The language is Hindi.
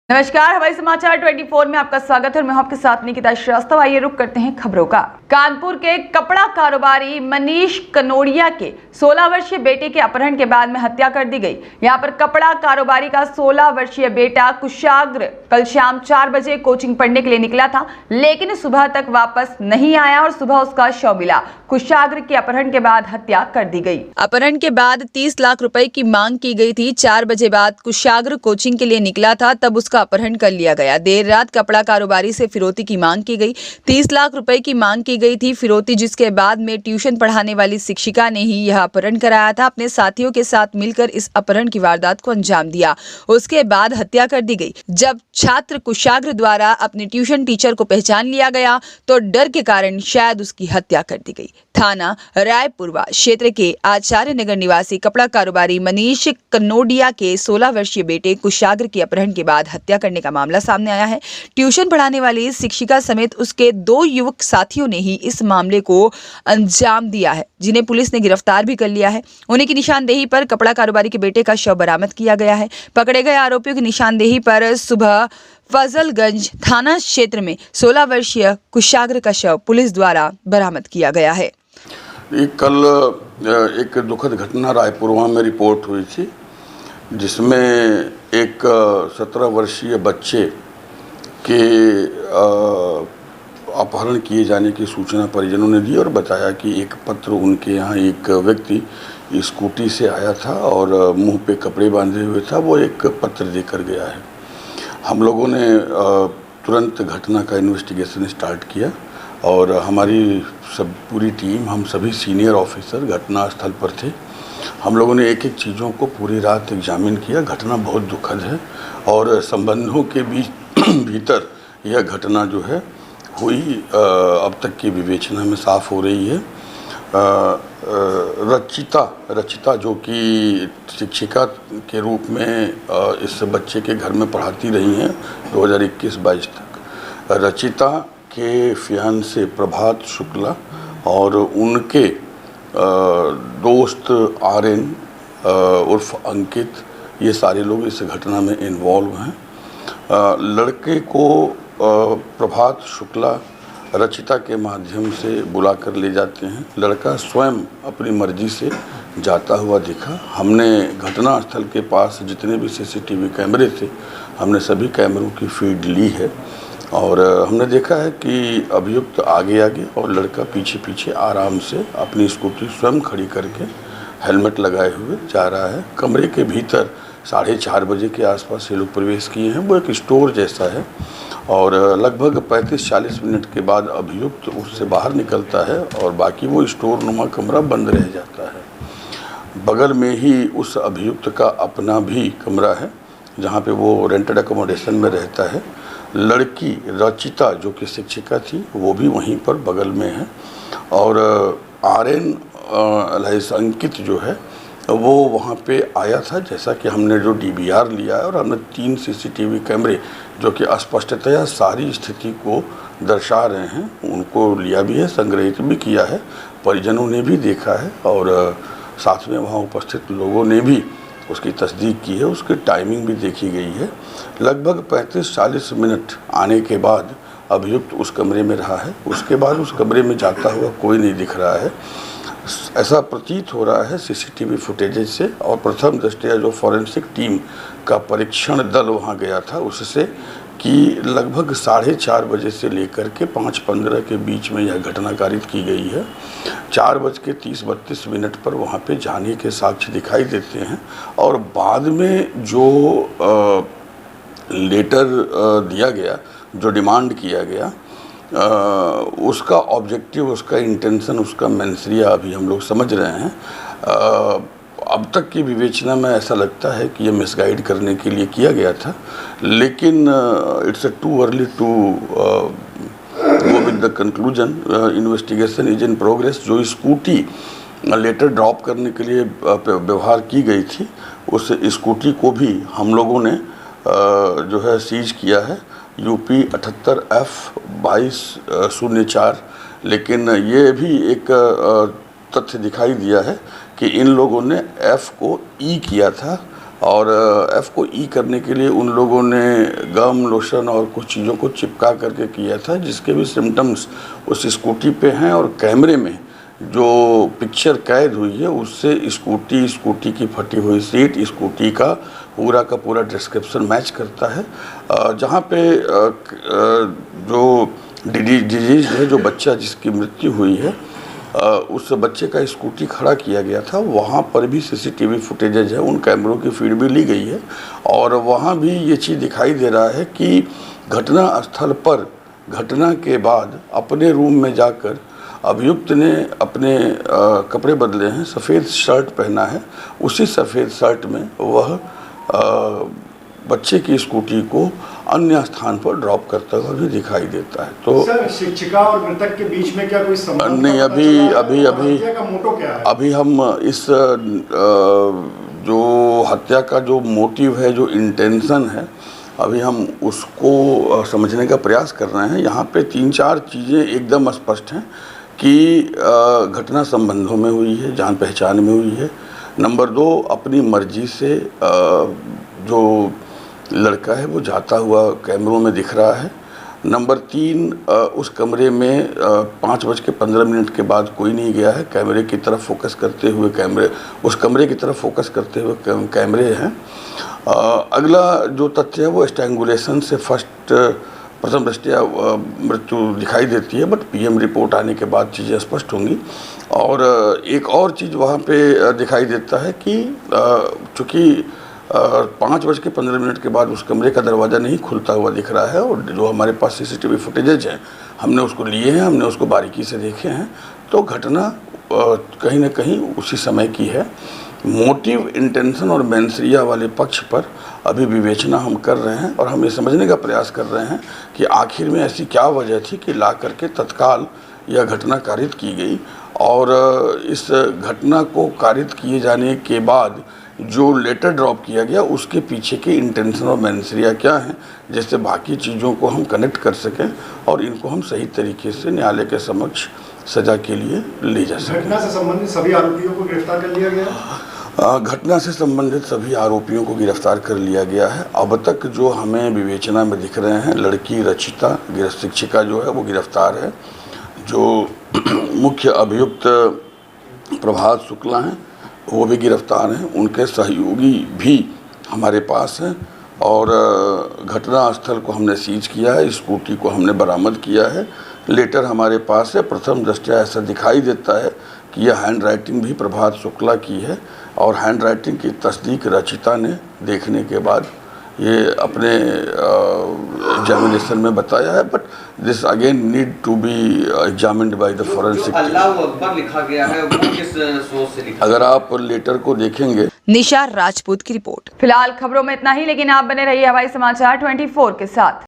नमस्कार, हमारे समाचार 24 में आपका स्वागत है और मैं आपके साथ निकिता श्रीवास्तव। आइए रुक करते हैं खबरों का। कानपुर के कपड़ा कारोबारी मनीष कनोडिया के 16 वर्षीय बेटे के अपहरण के बाद में हत्या कर दी गई। यहां पर कपड़ा कारोबारी का 16 वर्षीय बेटा कुशाग्र कल शाम 4 बजे कोचिंग पढ़ने के लिए निकला था, लेकिन सुबह तक वापस नहीं आया और सुबह उसका शव मिला। कुशाग्र के अपहरण के बाद हत्या कर दी गई। अपहरण के बाद 30 लाख रुपए की मांग की गई थी। 4 बजे बाद कुशाग्र कोचिंग के लिए निकला था, तब उसका अपहरण कर लिया गया। देर रात कपड़ा कारोबारी से फिरौती की मांग की गई। 30 लाख रुपए की मांग की गई थी फिरौती, जिसके बाद में ट्यूशन पढ़ाने वाली शिक्षिका ने ही यह अपहरण कराया था। अपने साथियों के साथ मिलकर इस अपहरण की वारदात को अंजाम दिया। उसके बाद हत्या कर दी गई। जब छात्र कुशाग्र द्वारा अपने ट्यूशन टीचर को पहचान लिया गया तो डर के कारण शायद उसकी हत्या कर दी गई। थाना रायपुरवा क्षेत्र के आचार्य नगर निवासी कपड़ा कारोबारी मनीष कनोडिया के 16 वर्षीय बेटे कुशाग्र के अपहरण के बाद हत्या करने का मामला सामने आया है। ट्यूशन पढ़ाने वाली शिक्षिका समेत उसके 2 युवक साथियों ने ही इस मामले को अंजाम दिया है, जिन्हें पुलिस ने गिरफ्तार भी कर लिया है। उन्हीं की निशानदेही पर कपड़ा कारोबारी के बेटे का शव बरामद किया गया है। पकड़े गए आरोपियों की निशानदेही पर सुबह फजलगंज थाना क्षेत्र में 16 वर्षीय कुशाग्र का शव पुलिस द्वारा बरामद किया गया है। कल एक दुखद घटना रायपुरवा में रिपोर्ट हुई थी, जिसमें एक 17 वर्षीय बच्चे के अपहरण किए जाने की सूचना परिजनों ने दी और बताया कि एक पत्र उनके यहाँ एक व्यक्ति स्कूटी से आया था और मुंह पे कपड़े बांधे हुए था, वो एक पत्र देकर गया है। हम लोगों ने तुरंत घटना का इन्वेस्टिगेशन स्टार्ट किया और हमारी पूरी टीम, हम सभी सीनियर ऑफिसर घटना स्थल पर थे। हम लोगों ने एक एक चीज़ों को पूरी रात एग्जामिन किया। घटना बहुत दुखद है और संबंधों के भीतर यह घटना जो है हुई अब तक की विवेचना में साफ हो रही है। रचिता जो कि शिक्षिका के रूप में इस बच्चे के घर में पढ़ाती रही हैं 2021-22 तक। रचिता के फियांसे प्रभात शुक्ला और उनके दोस्त आर्यन उर्फ अंकित, ये सारे लोग इस घटना में इन्वॉल्व हैं। लड़के को प्रभात शुक्ला रचिता के माध्यम से बुलाकर ले जाते हैं। लड़का स्वयं अपनी मर्जी से जाता हुआ दिखा। हमने घटना स्थल के पास जितने भी सीसीटीवी कैमरे थे, हमने सभी कैमरों की फीड ली है और हमने देखा है कि अभियुक्त आगे आगे और लड़का पीछे पीछे आराम से अपनी स्कूटी स्वयं खड़ी करके हेलमेट लगाए हुए जा रहा है। कमरे के भीतर 4:30 बजे के आसपास ये लोग प्रवेश किए हैं। वो एक स्टोर जैसा है और लगभग 35-40 मिनट के बाद अभियुक्त उससे बाहर निकलता है और बाकी वो स्टोर नुमा कमरा बंद रह जाता है। बगल में ही उस अभियुक्त का अपना भी कमरा है, जहाँ पे वो रेंटेड अकोमोडेशन में रहता है। लड़की रचिता जो कि शिक्षिका थी, वो भी वहीं पर बगल में है और आर्यन अंकित जो है वो वहाँ पे आया था। जैसा कि हमने जो DVR लिया है और हमने 3 सीसीटीवी कैमरे जो कि स्पष्टतया सारी स्थिति को दर्शा रहे हैं, उनको लिया भी है, संग्रहित भी किया है, परिजनों ने भी देखा है और साथ में वहाँ उपस्थित लोगों ने भी उसकी तस्दीक की है। उसकी टाइमिंग भी देखी गई है। लगभग 35-40 मिनट आने के बाद अभियुक्त उस कमरे में रहा है। उसके बाद उस कमरे में जाता हुआ कोई नहीं दिख रहा है, ऐसा प्रतीत हो रहा है सीसीटीवी फुटेजेज से। और प्रथम दृष्टया जो फॉरेंसिक टीम का परीक्षण दल वहां गया था, उससे कि लगभग 4:30 बजे से लेकर के 5:15 के बीच में यह घटना कारित की गई है। 4:30-32 पर वहां पे जाने के साक्ष्य दिखाई देते हैं और बाद में जो लेटर दिया गया, जो डिमांड किया गया, उसका ऑब्जेक्टिव, उसका इंटेंशन, उसका मेंसरिया अभी हम लोग समझ रहे हैं। अब तक की विवेचना में ऐसा लगता है कि ये मिसगाइड करने के लिए किया गया था, लेकिन it's too early to go with the conclusion. Investigation is in progress. जो स्कूटी लेटर ड्रॉप करने के लिए व्यवहार की गई थी, उस स्कूटी को भी हम लोगों ने जो है सीज किया है, UP 78F 2204। लेकिन ये भी एक तथ्य दिखाई दिया है कि इन लोगों ने F को E किया था और एफ को ई करने के लिए उन लोगों ने गम, लोशन और कुछ चीज़ों को चिपका करके किया था, जिसके भी सिम्टम्स उस स्कूटी पे हैं। और कैमरे में जो पिक्चर कैद हुई है उससे स्कूटी की फटी हुई सीट, स्कूटी का पूरा डिस्क्रिप्शन मैच करता है। जहाँ पे जो डिजीज है, जो बच्चा जिसकी मृत्यु हुई है, उस बच्चे का स्कूटी खड़ा किया गया था, वहाँ पर भी सीसीटीवी फुटेजेज है, उन कैमरों की फीड भी ली गई है। और वहाँ भी ये चीज़ दिखाई दे रहा है कि घटना स्थल पर घटना के बाद अपने रूम में जाकर अभियुक्त ने अपने कपड़े बदले हैं, सफ़ेद शर्ट पहना है, उसी सफ़ेद शर्ट में वह बच्चे की स्कूटी को अन्य स्थान पर ड्रॉप करता हुआ भी दिखाई देता है। तो सर, शिक्षिका और मृतक के बीच में क्या कोई संबंध नहीं, हत्या का मोटो क्या है? अभी हम इस जो हत्या का जो मोटिव है, जो इंटेंशन है, अभी हम उसको समझने का प्रयास कर रहे हैं। यहाँ पे 3-4 चीज़ें एकदम स्पष्ट हैं कि घटना संबंधों में हुई है, जान पहचान में हुई है। नंबर 2, अपनी मर्जी से जो लड़का है वो जाता हुआ कैमरों में दिख रहा है। नंबर 3, उस कमरे में 5:15 के बाद कोई नहीं गया है। कैमरे की तरफ फोकस करते हुए उस कमरे की तरफ फोकस करते हुए कैमरे हैं। अगला जो तथ्य है वो स्ट्रैंगुलेशन से प्रथम दृष्टया मृत्यु दिखाई देती है, बट पीएम रिपोर्ट आने के बाद चीज़ें स्पष्ट होंगी। और एक और चीज़ वहाँ पे दिखाई देता है कि चूँकि 5:15 के बाद उस कमरे का दरवाज़ा नहीं खुलता हुआ दिख रहा है, और जो हमारे पास सीसीटीवी फुटेजेज हैं हमने उसको लिए हैं, हमने उसको बारीकी से देखे हैं, तो घटना कहीं ना कहीं उसी समय की है। मोटिव, इंटेंशन और मेंसरिया वाले पक्ष पर अभी विवेचना हम कर रहे हैं, और हम ये समझने का प्रयास कर रहे हैं कि आखिर में ऐसी क्या वजह थी कि ला करके तत्काल यह घटना कारित की गई। और इस घटना को कारित किए जाने के बाद जो लेटर ड्रॉप किया गया उसके पीछे के इंटेंशन और मेंसरिया क्या हैं, जिससे बाकी चीज़ों को हम कनेक्ट कर सकें और इनको हम सही तरीके से न्यायालय के समक्ष सजा के लिए ले जा सकें। घटना से संबंधित सभी आरोपियों को गिरफ्तार कर लिया गया? घटना से संबंधित सभी आरोपियों को गिरफ्तार कर लिया गया है। अब तक जो हमें विवेचना में दिख रहे हैं, लड़की रचिता, शिक्षिका जो है वो गिरफ्तार है। जो मुख्य अभियुक्त प्रभात शुक्ला हैं वो भी गिरफ्तार हैं, उनके सहयोगी भी हमारे पास हैं। और घटना स्थल को हमने सीज किया है, स्कूटी को हमने बरामद किया है, लेटर हमारे पास है। प्रथम दृष्टया ऐसा दिखाई देता है कि यह हैंड राइटिंग भी प्रभात शुक्ला की है, और हैंड राइटिंग की तस्दीक रचिता ने देखने के बाद ये अपने एग्जामिनेशन में बताया है। But this again need to be examined by the forensic. अल्लाहु अकबर लिखा गया है, वो किस सोच से लिखा? अगर आप लेटर को देखेंगे। निशा राजपूत की रिपोर्ट। फिलहाल खबरों में इतना ही, लेकिन आप बने रहिए हवाई समाचार 24 के साथ।